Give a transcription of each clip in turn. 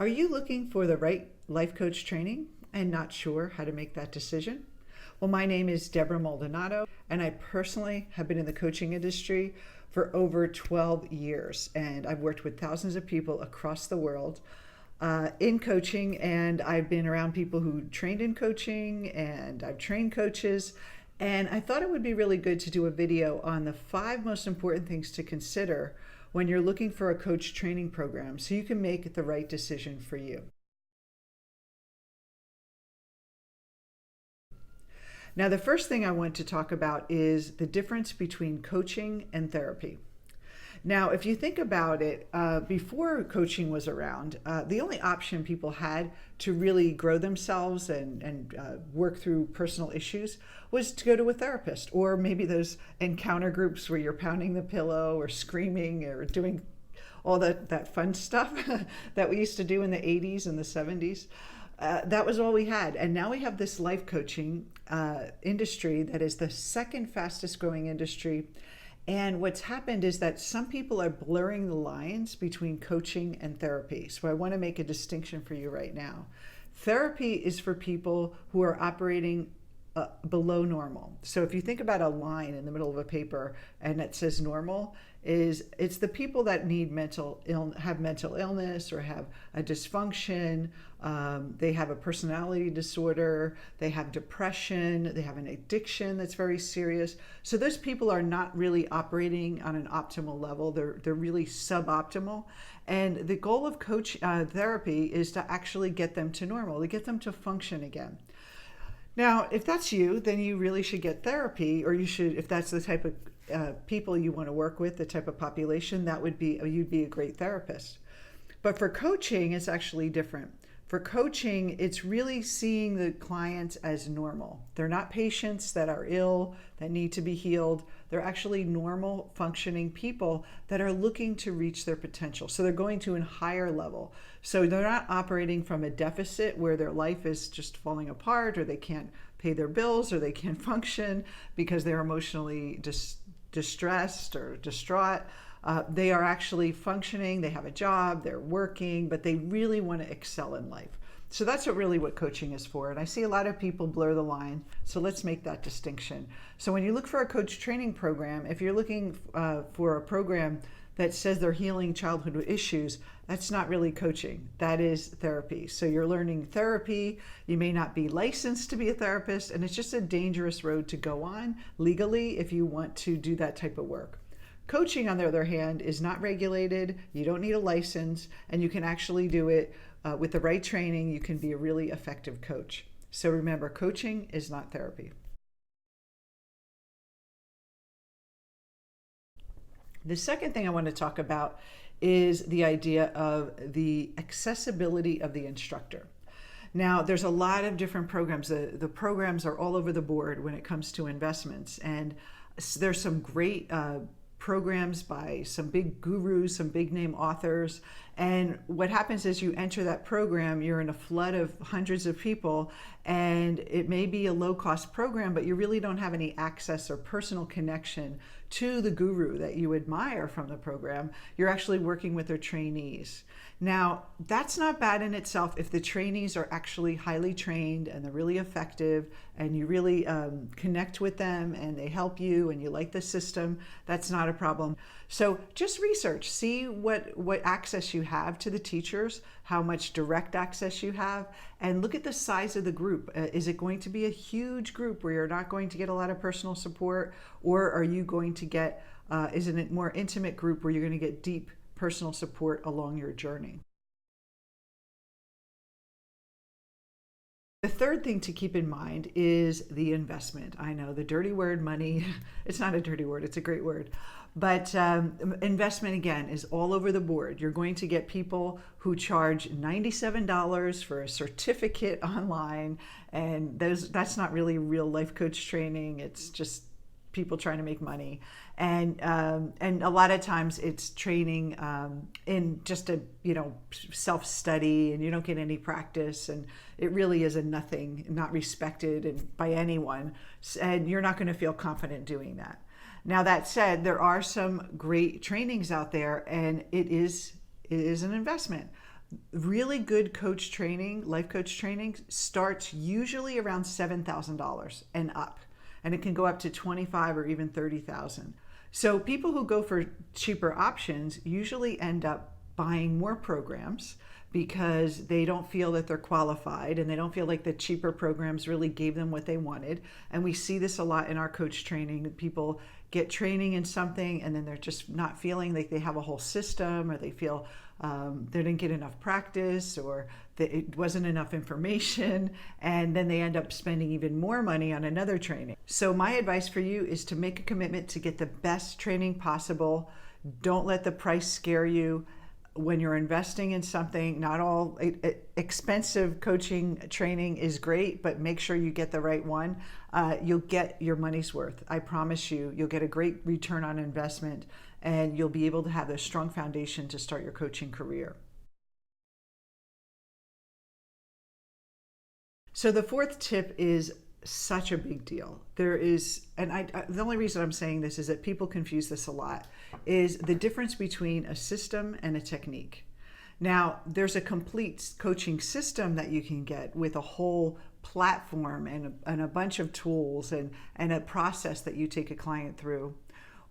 Are you looking for the right life coach training and not sure how to make that decision? Well, my name is Debra Maldonado, and I personally have been in the coaching industry for over 12 years, and I've worked with thousands of people across the world in coaching, and I've been around people who trained in coaching, and I've trained coaches, and I thought it would be really good to do a video on the 5 most important things to consider when you're looking for a coach training program so you can make the right decision for you. Now, the first thing I want to talk about is the difference between coaching and therapy. Now, if you think about it, before coaching was around, the only option people had to really grow themselves and work through personal issues was to go to a therapist, or maybe those encounter groups where you're pounding the pillow or screaming or doing all that fun stuff that we used to do in the 80s and the 70s. That was all we had. And now we have this life coaching industry that is the second fastest growing industry. And what's happened is that some people are blurring the lines between coaching and therapy. So I want to make a distinction for you right now. Therapy is for people who are operating below normal. So if you think about a line in the middle of a paper and it says normal, it's the people that need have mental illness or have a dysfunction. They have a personality disorder. They have depression. They have an addiction that's very serious. So those people are not really operating on an optimal level. They're really suboptimal. And the goal of therapy is to actually get them to normal, to get them to function again. Now, if that's you, then you really should get therapy, or you should, if that's the type of people you want to work with, the type of population, you'd be a great therapist. But for coaching, it's actually different. For coaching, it's really seeing the clients as normal. They're not patients that are ill, that need to be healed. They're actually normal, functioning people that are looking to reach their potential. So they're going to a higher level. So they're not operating from a deficit where their life is just falling apart, or they can't pay their bills, or they can't function because they're emotionally distressed or distraught. They are actually functioning, they have a job, they're working, but they really want to excel in life. So that's what coaching is for. And I see a lot of people blur the line. So let's make that distinction. So when you look for a coach training program, if you're looking for a program that says they're healing childhood issues, that's not really coaching. That is therapy. So you're learning therapy. You may not be licensed to be a therapist, and it's just a dangerous road to go on legally if you want to do that type of work. Coaching, on the other hand, is not regulated. You don't need a license, and you can actually do it with the right training. You can be a really effective coach. So remember, coaching is not therapy. The second thing I want to talk about is the idea of the accessibility of the instructor. Now, there's a lot of different programs. The programs are all over the board when it comes to investments, and there's some great programs by some big gurus, some big name authors. And what happens is you enter that program, you're in a flood of hundreds of people, and it may be a low-cost program, but you really don't have any access or personal connection to the guru that you admire from the program. You're actually working with their trainees. Now, that's not bad in itself if the trainees are actually highly trained and they're really effective and you really connect with them and they help you and you like the system. That's not a problem. So just research, see what access you have to the teachers, how much direct access you have, and look at the size of the group. Is it going to be a huge group where you're not going to get a lot of personal support, or are you going to get, is it a more intimate group where you're going to get deep personal support along your journey? The third thing to keep in mind is the investment. I know the dirty word money, it's not a dirty word, it's a great word. But investment, again, is all over the board. You're going to get people who charge $97 for a certificate online, and that's not really real life coach training. It's just people trying to make money. And a lot of times it's training in just a self-study, and you don't get any practice, and it really is a nothing, not respected by anyone, and you're not going to feel confident doing that. Now, that said, there are some great trainings out there, and it is an investment. Really good coach training, life coach training, starts usually around $7,000 and up. And it can go up to 25 or even 30,000. So people who go for cheaper options usually end up buying more programs because they don't feel that they're qualified and they don't feel like the cheaper programs really gave them what they wanted. And we see this a lot in our coach training. People get training in something and then they're just not feeling like they have a whole system, or they feel they didn't get enough practice, or that it wasn't enough information, and then they end up spending even more money on another training. So my advice for you is to make a commitment to get the best training possible. Don't let the price scare you. When you're investing in something, not all expensive coaching training is great, but make sure you get the right one. You'll get your money's worth. I promise you, you'll get a great return on investment, and you'll be able to have a strong foundation to start your coaching career. So the fourth tip is such a big deal. There is, and the only reason I'm saying this is that people confuse this a lot, is the difference between a system and a technique. Now, there's a complete coaching system that you can get with a whole platform and a bunch of tools and a process that you take a client through.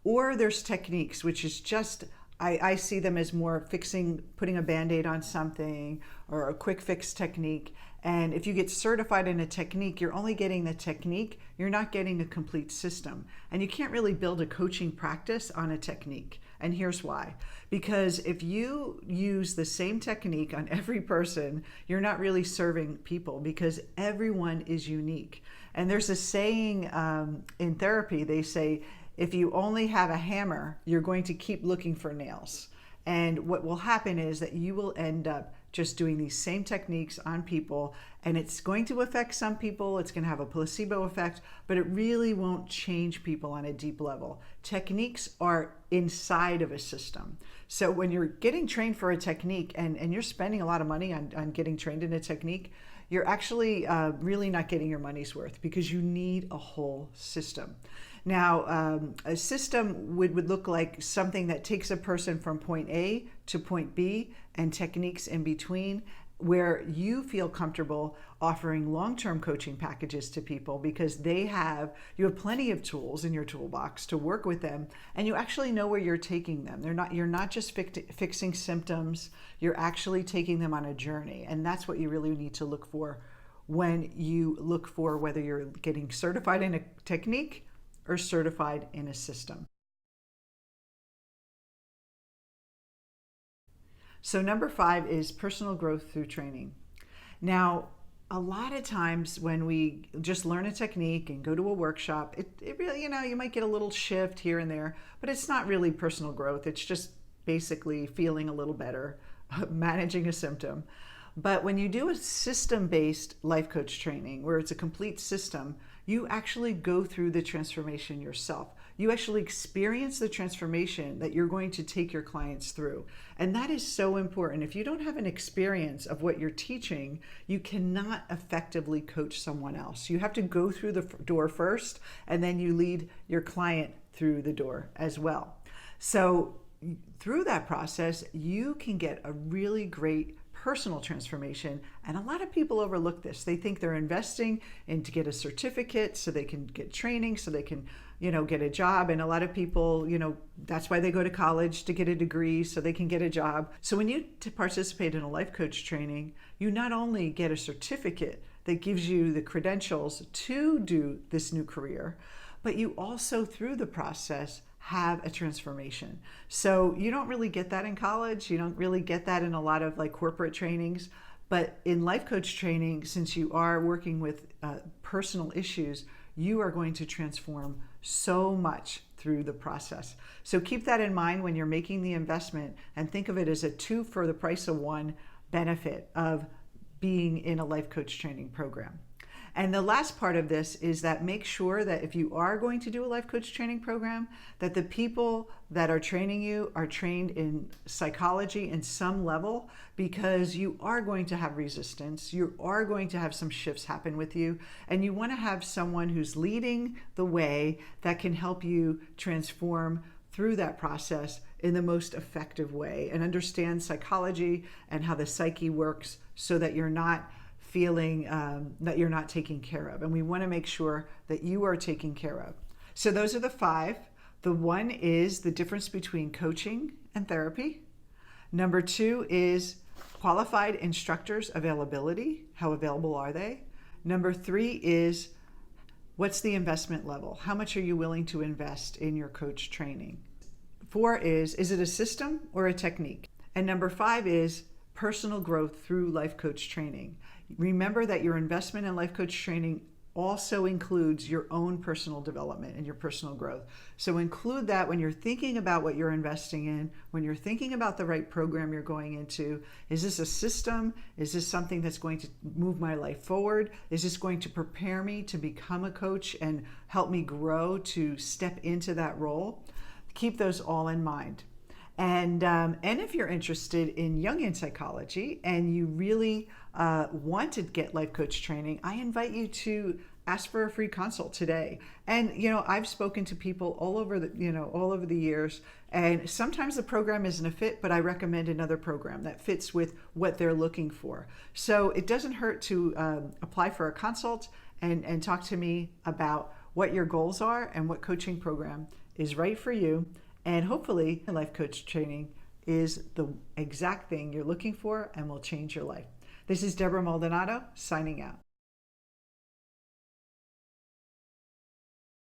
Or there's techniques, which is just, I see them as more putting a Band-Aid on something, or a quick fix technique. And if you get certified in a technique, you're only getting the technique, you're not getting a complete system. And you can't really build a coaching practice on a technique. And here's why. Because if you use the same technique on every person, you're not really serving people, because everyone is unique. And there's a saying in therapy, they say, if you only have a hammer, you're going to keep looking for nails. And what will happen is that you will end up just doing these same techniques on people, and it's going to affect some people, it's going to have a placebo effect, but it really won't change people on a deep level. Techniques are inside of a system. So when you're getting trained for a technique and you're spending a lot of money on getting trained in a technique, you're actually really not getting your money's worth, because you need a whole system. Now, a system would look like something that takes a person from point A to point B, and techniques in between, where you feel comfortable offering long-term coaching packages to people, because you have plenty of tools in your toolbox to work with them, and you actually know where you're taking them. You're not just fixing symptoms, you're actually taking them on a journey. And that's what you really need to look for when you look for whether you're getting certified in a technique or certified in a system. So number 5 is personal growth through training. Now, a lot of times when we just learn a technique and go to a workshop, it really, you might get a little shift here and there, but it's not really personal growth. It's just basically feeling a little better, managing a symptom. But when you do a system-based life coach training, where it's a complete system, you actually go through the transformation yourself. You actually experience the transformation that you're going to take your clients through. And that is so important. If you don't have an experience of what you're teaching, you cannot effectively coach someone else. You have to go through the door first, and then you lead your client through the door as well. So through that process, you can get a really great personal transformation. And a lot of people overlook this. They think they're investing in to get a certificate so they can get training, so they can, get a job. And a lot of people, that's why they go to college, to get a degree so they can get a job. So when you participate in a life coach training, you not only get a certificate that gives you the credentials to do this new career, but you also, through the process, have a transformation. So you don't really get that in college. You don't really get that in a lot of corporate trainings. But in life coach training, since you are working with personal issues, you are going to transform so much through the process. So keep that in mind when you're making the investment, and think of it as a 2 for the price of 1 benefit of being in a life coach training program. And the last part of this is that make sure that if you are going to do a life coach training program, that the people that are training you are trained in psychology in some level, because you are going to have resistance. You are going to have some shifts happen with you, and you want to have someone who's leading the way that can help you transform through that process in the most effective way and understand psychology and how the psyche works so that you're not feeling that you're not taken care of. And we want to make sure that you are taken care of. So those are the 5. The 1 is the difference between coaching and therapy. Number 2 is qualified instructors availability. How available are they? Number 3 is what's the investment level? How much are you willing to invest in your coach training? 4 is it a system or a technique? And number 5 is personal growth through life coach training. Remember that your investment in life coach training also includes your own personal development and your personal growth. So include that when you're thinking about what you're investing in, when you're thinking about the right program you're going into. Is this a system? Is this something that's going to move my life forward? Is this going to prepare me to become a coach and help me grow to step into that role? Keep those all in mind. And if you're interested in Jungian psychology and you really want to get life coach training, I invite you to ask for a free consult today. And I've spoken to people all over the years, and sometimes the program isn't a fit, but I recommend another program that fits with what they're looking for. So it doesn't hurt to apply for a consult and talk to me about what your goals are and what coaching program is right for you. And hopefully, life coach training is the exact thing you're looking for and will change your life. This is Debra Maldonado signing out.